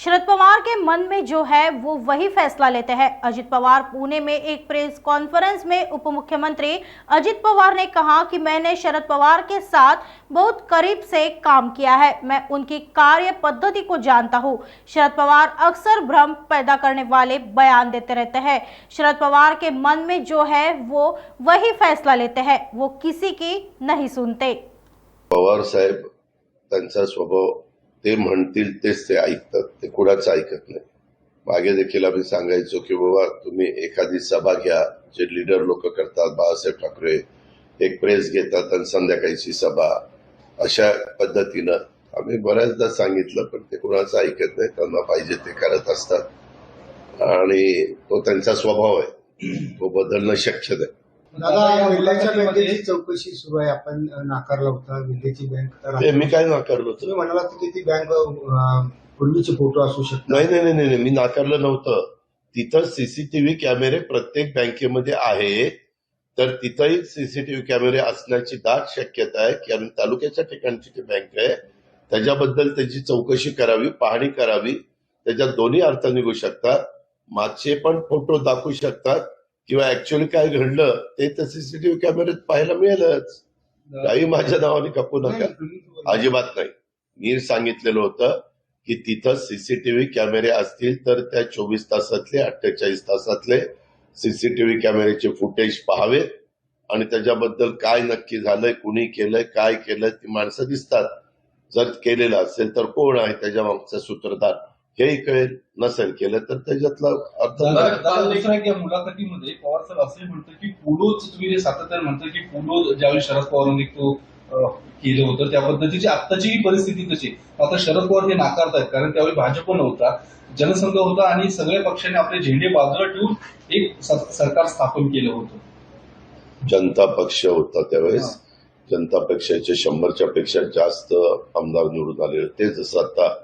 शरद पवार के मन में जो है वो वही फैसला लेते हैं। अजित पवार पुणे में एक प्रेस कॉन्फ्रेंस में उप मुख्यमंत्री अजित पवार ने कहा कि मैंने शरद पवार के साथ बहुत करीब से काम किया है, मैं उनकी कार्य पद्धति को जानता हूं। शरद पवार अक्सर भ्रम पैदा करने वाले बयान देते रहते हैं। शरद पवार के मन में जो है वो वही फैसला लेते हैं, वो किसी की नहीं सुनते। पवार साहेब त्यांचा स्वभाव ते म्हणतील तेच ते ऐकतात, ते कुणाचं ऐकत नाही। मागे देखील आम्ही सांगायचो की बाबा तुम्ही एखादी सभा घ्या, जे लीडर लोक करतात, बाळासाहेब ठाकरे एक प्रेस घेतात आणि संध्याकाळची सभा, अशा पद्धतीनं आम्ही बऱ्याचदा सांगितलं, पण ते कुणाचं ऐकत नाही। त्यांना पाहिजे ते करत असतात आणि तो त्यांचा स्वभाव आहे, तो बदलणं शक्य नाही। दादा, विलेच्या बँकेची चौकशी सुरू आहे, आपण नाकारला होता विलेची बँक। तर मी काय नाकारलं होतं? तुम्ही म्हणालात की ती बँक पूर्वीचे फोटो असू शकतात। नाही, मी नाकारलं नव्हतं। तिथं सीसीटीव्ही कॅमेरे प्रत्येक बँकेमध्ये आहे, तर तिथंही सीसीटीव्ही कॅमेरे असण्याची दाट शक्यता आहे, कारण तालुक्याच्या ठिकाणची ती बँक आहे, त्याच्याबद्दल त्याची चौकशी करावी, पाहणी करावी। त्याच्यात दोन्ही अर्थ निघू शकतात, मागचे पण फोटो दाखवू शकतात किंवा ऍक्च्युअली काय घडलं ते तर सीसीटीव्ही कॅमेऱ्यात पाहायला मिळेलच। काही माझ्या नावाने कापू नका, अजिबात नाही। मी सांगितलेलं होतं की तिथं सीसीटीव्ही कॅमेरे असतील तर त्या 24 तासातले 48 तासातले सीसीटीव्ही कॅमेऱ्याचे फुटेज पाहावेत आणि त्याच्याबद्दल काय नक्की झालंय, कुणी केलंय, काय केलंय, ती माणसं दिसतात। जर केलेलं असेल तर कोण आहे त्याच्या मागचा सूत्रधार हेही कळेल, नसेल केलं तर त्याच्यातला अर्थ दुसऱ्या मुलाखतीमध्ये पवार साहेब असे म्हणतात की पोलोच तुम्ही जे सातत्याने म्हणतात की पोलो ज्यावेळी शरद पवारांनी तो केलं होतं त्या पद्धतीची आत्ताची परिस्थिती तशी। आता शरद पवार ते नाकारतायत, कारण त्यावेळी भाजप नव्हता, जनसंघ होता आणि सगळ्या पक्षांनी आपले झेंडे बाजूला ठेवून एक सरकार स्थापन केलं होतं। जनता पक्ष होता त्यावेळेस, जनता पक्षाचे 100च्या पेक्षा जास्त आमदार निवडून आले होते, जसं आता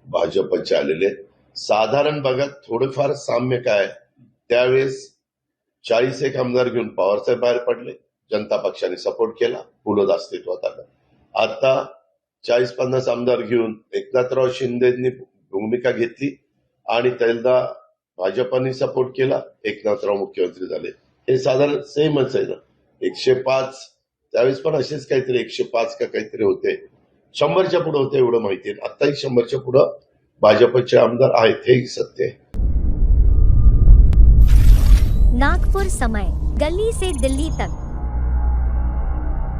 भाजपचे आलेले। साधारण बघा थोडेफार साम्य काय, त्यावेळेस 41 आमदार घेऊन पवारसाहेब बाहेर पडले, जनता पक्षाने सपोर्ट केला, पुढं अस्तित्वात आलं। आता 40-50 आमदार घेऊन एकनाथराव शिंदेंनी भूमिका घेतली आणि त्यांना भाजपाने सपोर्ट केला, एकनाथराव मुख्यमंत्री झाले। हे साधारण सेमच आहे ना। 105 त्यावेळेस पण असेच काहीतरी 105 का काहीतरी होते, 100च्या पुढे होते एवढं माहिती आहे। आताही 100च्या पुढे भाजपचे आमदार आहेत, हेही सत्य आहे। नागपुर समय, गली से दिल्ली तक।